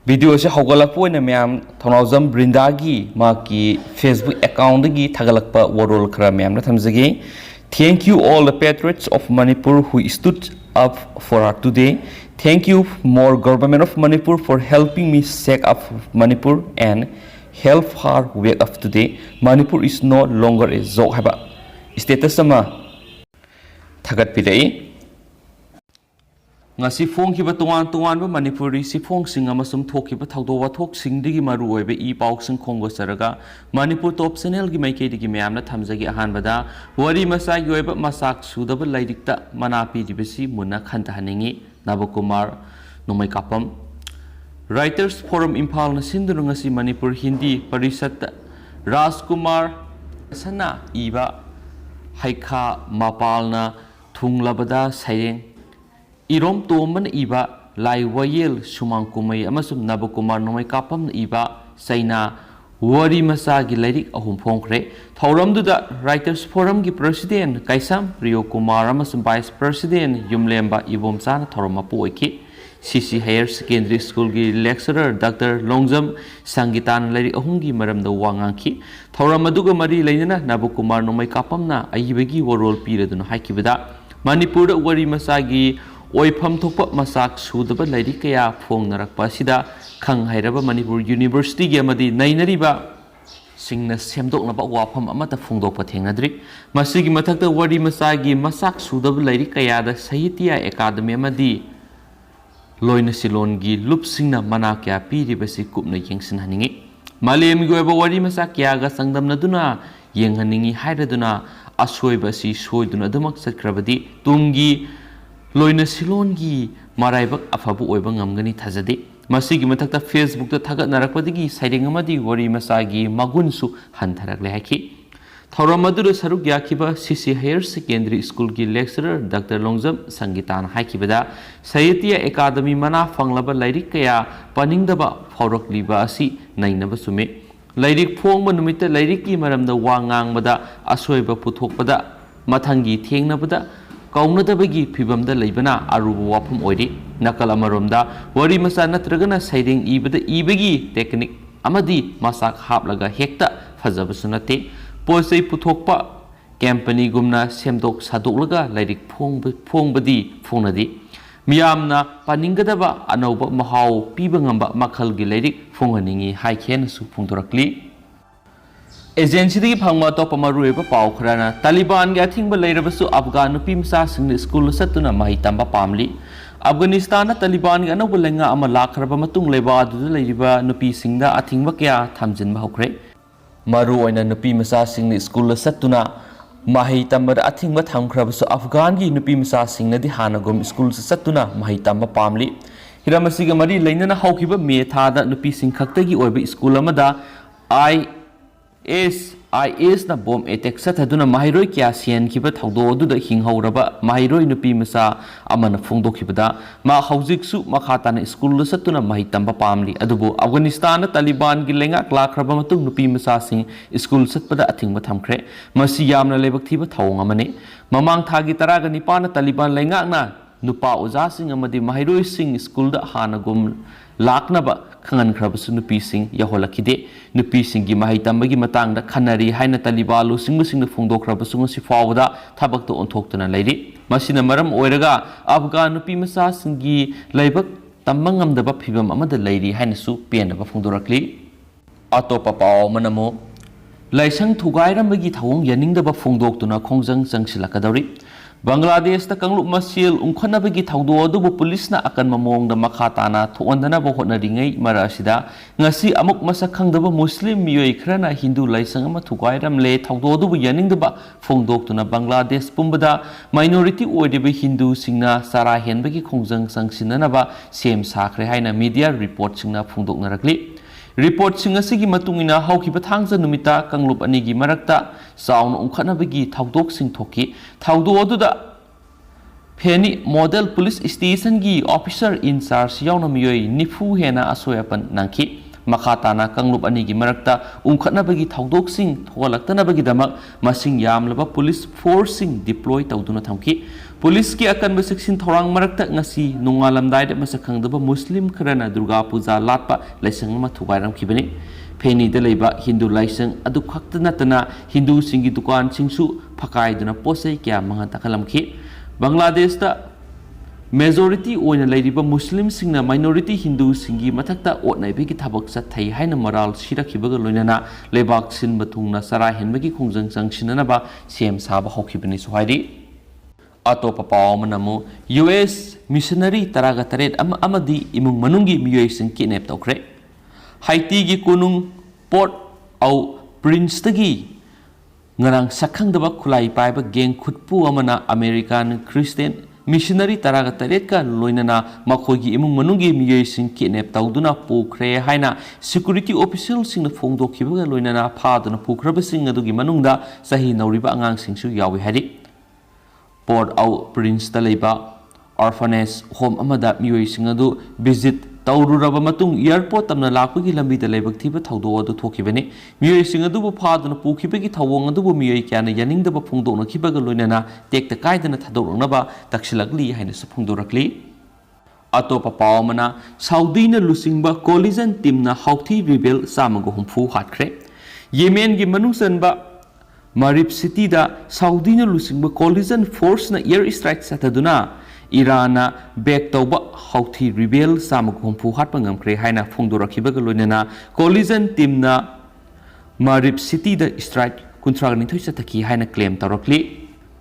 Video से हौगलपन ma'am Thounaojam ब्रिंदा की Facebook account की थगलप वरोल खरा मैम थमजगे thank you all the patriots of Manipur who stood up for our today thank you more government of Manipur for helping me sake up Manipur and help her wake up today Manipur is no longer a joke है status थगटपीरई ngasi phongkiba tongan manipuri sifong sing amasum thokiba thawdo wathok singdigi maru oibe I pauk sing khongo saraga manipur top channel gi maikei digi myamna thamjagi ahanbada wari masa gi oiba masak sudaba laidikta manapi dibesi munna khanta haningi nabakumar nomai kapam writers forum imphal na sinduru ngasi manipur hindi parisat rajkumar sana iba haikha mapalna thunglabada saireng इरोम तोमन इबा लाई वयल सुमांग कुमई अमसुम नबकुमार नोमई कापम इबा सैना वरी मसा की लाइरिक अहुम फोंखरे थौरमदुदा राइटर्स फोरम की प्रेसिडेंट कैसम प्रियो कुमार अमसुम वाइस प्रेसिडेंट युमलेम्बा इबोमसाना थौरम मपु ओइखि सीसी हायर सेकेंडरी स्कूल की लेक्चरर डॉक्टर लोंगजम संगीतान लाइरिक अहुम की मरमद वांगांखि थौरम अदुगा मरी लैनना नबकुमार नोमई कापमना अइबगी वरोल पीरदुन हाइकिबदा मणिपुर वरी मसा की ओइफम थोप मसाक सुदब लाइरिक कया फोंगनरकपा सिदा खंग हैरब मणिपुर यूनिवर्सिटी की अमदी नैनरिबा सिंगना सेमदोकनबा वाफम अमता फोंदोकपा थेंगनद्रि मसिगी मथक्ता वरी मसागी मसाक सुदब लाइरिक कयादा साहित्य अकादमी अमदी लोइन सिलोनगी लुप सिंगना मना क्या पीरिबसि कुपना येंगसिनहनिंगी मालेमगी ओइबा वरी मसा क्यागा संगदमनदुना येंगहनिंगी हाइरदुना असोइबसि सोइदुना दमक सत्क्रबदी तुंगी लोइन सिलोन की मराइबक अफबु ओइबा ngamgani thajade masigi mathakta facebook ta thagatnarakpadigi saireng amadi wari masagi magunsu hantharakle haiki thauramadu saruk yakiba cc higher secondary school ki lecturer dr longjam sangitan haikibada sahitya academy mana fanglaba lairik kaya paningdaba phaurakliba asi nainaba sume lairik phongba numita lairik ki maramda wangangbada asoiba puthokpada mathangi thengnabada कौनदबगी फिबमदा लेबना अरुबु वाफम ओइरि नकल अमरोमदा worry मसा नत्रगना siding इबदा इबगी technique अमदी मसाक हापलगा हेक्ता फजबसु नते पोसै पुथोकपा company गुमना सेमदोक सादोकलगा लाइरिक फोंबदी फोंनदी मियामना पानिंगदबा अनौबा महाव पीबंगंबा मखलगी लाइरिक फोंहनिंगी हाइखेनसु फोंदोरकली एजेंसी फंग अतोप मरुब पाव खरना तालिबान की अथिंग लेरबसु अफगान नुपी मचा स्कूल सत्तुना मही तंबा पामली अफगानिस्तान तालिबान की अनौब लेंगा लाखरब लेबा नुपी अथिंग क्या थमजिन हौख्रे मरुओइना नुपी मचा स्कूल सत्तुना मही तंबद अथिंग थमख्रबसु अफगान की नुपी मचा हानगुम स्कूल सत्तुना मही तंबा पामली हिरम असिगा मरी लेनना हौखिबा मे थादा नुपी खक्तगी ओइबा school अमदा IS na bom attack sathaduna mahiroi kya sian kiba thawdo aduda hinghoraba mahiroi nupi masa amana phongdokhibada ma hawjik su makha na school satuna mahi tamba pamli adubu Afghanistan Taliban gi lenga klakhraba matung nupi masa sing school satpada athingba thamkhre masi yamna lebak thiba thawng amane mamang thagi taraga nipana Taliban lenga na nupa oja sing amadi mahiroi sing school da hanagum laknaba खंगन खरबसु नुपी सिंग यहोलखिदे नुपी सिंग की माहि तंबगी मतंग दा खनरी हाइना तालिबान लुसिंग सिंग फोंदोखरबसु ngasi फावदा थबक तो ओंथोक्तना लैरि मसिना मरम ओइरगा अफगान नुपी मसा सिंग की लैबक तंबंगमदबा फिबम अमद लैरि हाइनसु पेनबा फोंदोरकली अतोपा पाव मनमो लाइसंग थुगाइरमबगी थवंग यनिंगदबा फोंदोक्तुना खोंजंग चंगसिलकदौरी बांग्लादेश कंगलुप मसील उंखनबगी थौदो अदुबु पुलिसना अकन ममोंग मखा ताना थोंदनब होटनरिङै मरासिदा ngasi amuk masa khangdaba muslim miyoi khrana hindu laisang ama thugairamle thौदो अदुबु यानिंगदबा फोंदोक्तुना बांग्लादेश पुंबदा माइनॉरिटी ओइदेबे हिंदू सिंगना सारा हेनबगी खोंजंग संगसिननबा सेम साखरे हाइना मीडिया रिपोर्ट सिंगना फोंदोकनरकली रिपोर्ट सिंगसिगी मतुंगिना हौखिबा थांगजा नुमिता कंगलुप अनिगी मरक्ता साउन उंखनबगी थौदोक सिंग थोकी थौदो अदुदा फेनी मॉडल पुलिस स्टेशन की ऑफिसर इंचार्ज यावना मियोई निफु हेना असोयापन नंखी मखाताना कंगलुप अनिगी मरक्ता उंखनबगी थौदोक सिंग थोगलक्तनबगी दमक मसिंग यामलबा पुलिस फोर्स सिंग डिप्लॉय तौदुना थमकी पुलिस की अकन सेक्शन थौरांग मरक्ता ngasi नोंगालमदाइद मसक खंगदबा मुस्लिम खरना दुर्गा पूजा लाटपा लाइसंग मा थुगाइरमखिबनि फेनी द लेबा हिंदू लाइसंग अदु खक्त नतना हिंदू सिंगी दुकान सिंगसु फकाइदुना पोसै क्या मंगा तखलमखि बांग्लादेश दा मेजोरिटी ओइना लेरिबा मुस्लिम सिंगना माइनॉरिटी हिंदू सिंगी मथक्ता ओटनाइबेगी थबक सथै हाइना मराल सिरखिबगा लोइनाना लेबाक सिनबा थुंगना सरा हेनबगी खोंजंग संगसिननाबा सेम साबा हौखिबनि सुहाइरि अतोपा पाव मनमु यूएस मिशनरी तरागा तरेट अमदी इमुंग मनुंगी मियोइसिंग किडनैप तौख्रे हाइटी की कुनुंग पोर्ट औ प्रिंसतगी ngarang sakhangdaba khulai paiba geng khutpu amana American Christian missionary taraga taret ka loinana makhogi imung manungi miyoi sing kidnap tawduna pukre haina security official sing na phongdokhibaga loinana phaduna pukraba sing adugi manungda sahi nauriba angang singsu yawi hari port au prince ta leiba orphanage home amada miyoi sing adu visit तौरुरब मतुंग airport तमना लाकपगी लंबी द लेबक थिबा थौदो अदु थोखिबने मियोय सिंग अदुबु फादुना पुखिबगी थवोंग अदुबु मियोय क्याना यानिंगदब फोंदोना खिबगा लोइनाना टेक्ता कायदना थदोरनबा तक्सिलगली हाइना सु फोंदोरकली अतोपा पावमना साउदीना लुसिंगबा कोलिजन टीमना हाउथी रिबेल सामगो हुमफु हाटख्रे येमेन गी मनुसनबा मारिब सिटी दा साउदीना लुसिंगबा कोलिजन फोर्स ना एयर स्ट्राइक सतदुना इराना बैक तौबा हाउथी रिबेल सामग हुमफु हाटपा ngamkre haina phongdorakhibaga loinana coalition टीमना मारिब सिटी दा स्ट्राइक कुंथ्राग निथोइ सतकी हाइना क्लेम तौरकली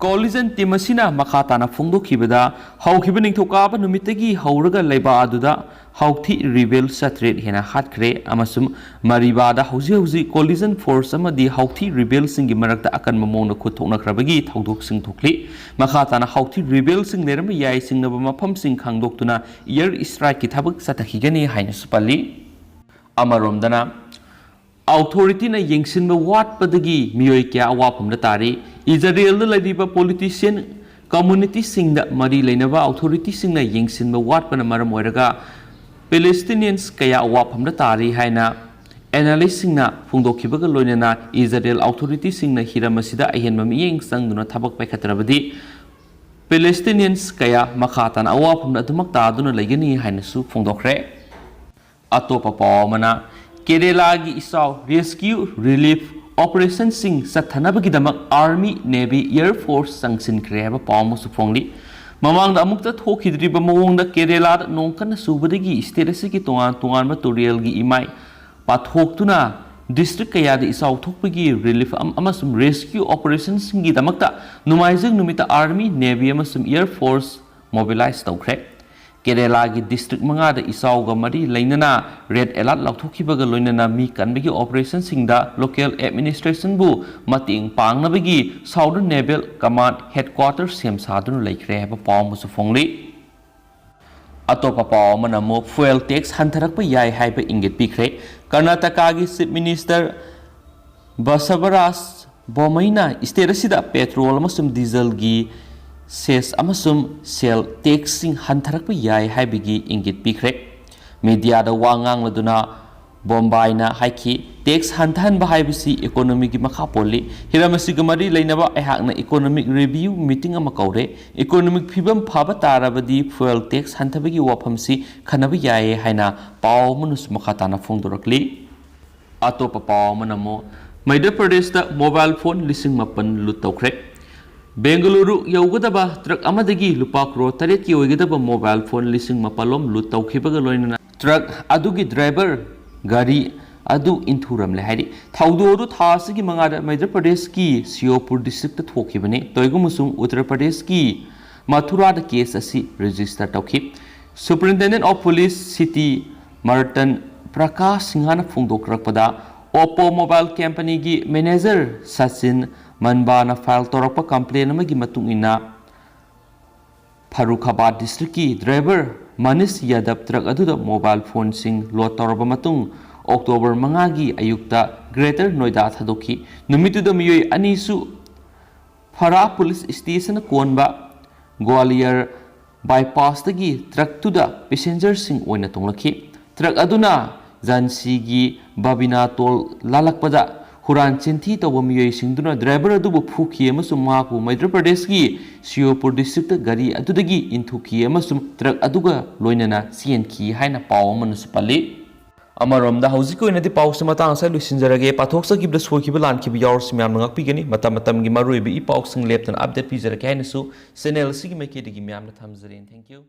कोलिजन टीम असिना मखाताना फोंदोखिबदा हौखिबा निथोकाबा नुमितगी हौरगा लेबा अदुदा हाउथी रिबेल सत्रेट हेना हाटख्रे अमसुम मारिबादा हौजि हौजि कोलिजन फोर्स अमदी हाउथी रिबेल सिंगी मरक्ता अकन ममोंना खुथोकनख्रबगी थौदोक सिंग थोखली मखाताना हाउथी रिबेल सिंग नेरम याय सिंगनबा मफम सिंग खांगदोक्तुना एयर स्ट्राइक की थबक सतखिगनी हाइना सुपल्ली अमरोमदना authority na yengsinba watpadagi miyoi kya awapamda tari Israel da ladiba politician community singda mari leinaba authority singna yengsinba watpana maram oiraga Palestinians kaya awapamda tari haina analyst singna phungdokhibaga loinana Israel authority singna hiramasida ahenba miyeng sangduna thabak paikhatrabadi Palestinians kaya makhatana awapamda adumak taduna legani haina su phungdokre atopa pawmana Kerala की इसाव rescue relief operation सिंग सत्थनबगिदमक army navy air force संगसिनख्रे है पावमु सुफोंगली ममांग दा अमुक्ता थोखिद्रिब मवोंग Kerala नोंकन सुबदगी state असि तोंगान तोंगान टोरियल की इमाई पाथोक्तुना district कया द इसाव थोकपगी रिलीफ अमसुम रेस्क्यू ऑपरेशन सिंगी दमक्ता नुमाइजंग नुमिता आर्मी नेवी अमसुम एयर फोर्स मोबिलाइज तौख्रे केरला की डिस्ट्रिक्ट मंगा द इसाउगा मरी लेनना रेड अलर्ट लौथोखिबगा लोइनना मी कनबगी ऑपरेशन सिंगदा लोकल एडमिनिस्ट्रेशन बु मतिंग पांगनबगी साउदर्न नेवल कमांड हेडक्वार्टर सेम सादुन लेख्रे है पावम सुफोंगली अतोपा पाव मनमो फ्यूल टैक्स हंथरक याय हाइब इंगित पिख्रे कर्नाटका की चीफ मिनिस्टर बसवराज बोमैना स्टेट असिदा पेट्रोल अमसुम डीजल की सेस अमसुम सेल टैक्सिंग हंथरक याय हाइबगी इंगित पिख्रे मीडिया दा वांगांग लदुना बोम्बाइना हाइखी टैक्स हंथहनबा हाइबसी इकोनॉमी की मखा पोली हिरामसी गमरी लेनबा अहाकना इकोनॉमिक रिव्यू मीटिंग अमा कौरे इकोनॉमिक फिबम फाबा ताराबदी फ्यूल टैक्स हंथबगी वाफमसी खनब याय हाइना पाव मनुस मखाताना फोंदोरकली अतोपा पाव मनमो मध्य प्रदेश दा मोबाइल फोन लिसिंग मपन लुट तौख्रे बेंगलुरु यौगदबा ट्रक अमदगी लुपा करोड़ 8 की ओइगदबा मोबाइल फोन लिसिंग मपलोम लुट तौखिबगा लोइनना ट्रक अदुगी ड्राइवर गाड़ी अदु इंथुरमले हाइरि थौदोरु थासगी मंगादा मध्य प्रदेश की सियोपुर डिस्ट्रिक्ट थोखिबने तोइगुमुसुम उत्तर प्रदेश की मथुरा द केस असि रजिस्टर तौखि सुपरिटेंडेंट ऑफ पुलिस सिटी मर्टन प्रकाश सिंहाना फोंदोकरपदा ओप्पो मोबाइल कंपनी की मैनेजर सचिन मनबाना फाइल तौरप कंप्लेन की फरुखाबाद डिस्ट्रिक्ट की ड्राइवर मनीष यादव ट्रक अदुदा मोबाइल फोन सिंग लोड तौरब अक्टोबर 5 की अयुक्ता ग्रेटर नोएडा थादोखी नुमितुदा मियोय अनीसु फरा पुलिस स्टेशन कोनबा ग्वालियर बाईपास तगी ट्रक तुदा पैसेंजर सिंग ओइना तोंलखी ट्रक अदुना झांसी की बाबिना टोल लालकपदा हुरान चिंथी तब मियोइसिंगदुना ड्राइवर अदुबु फुखी अमसुम माकु मध्य प्रदेश की शियोपुर डिस्ट्रिक्ट गाड़ी अदुदगी इंथुखी अमसुम ट्रक अदुगा लोइनना सिएनखी हाइना पाव अमनुसु पल्ली अमरोमदा हौजिक ओइनदि पाउसे मतांग साइ लुसिनजरगे पाथोक्सगिबद सोखिब लानखिब यावरसि म्याम नंगपिगनी मतम मतमगी मरुइबि इ पाउसिंग लेप्तन अपडेट पिजरके हाइनसु चैनल सिगी मेकेदिगी म्याम थमजरेन थैंक यू।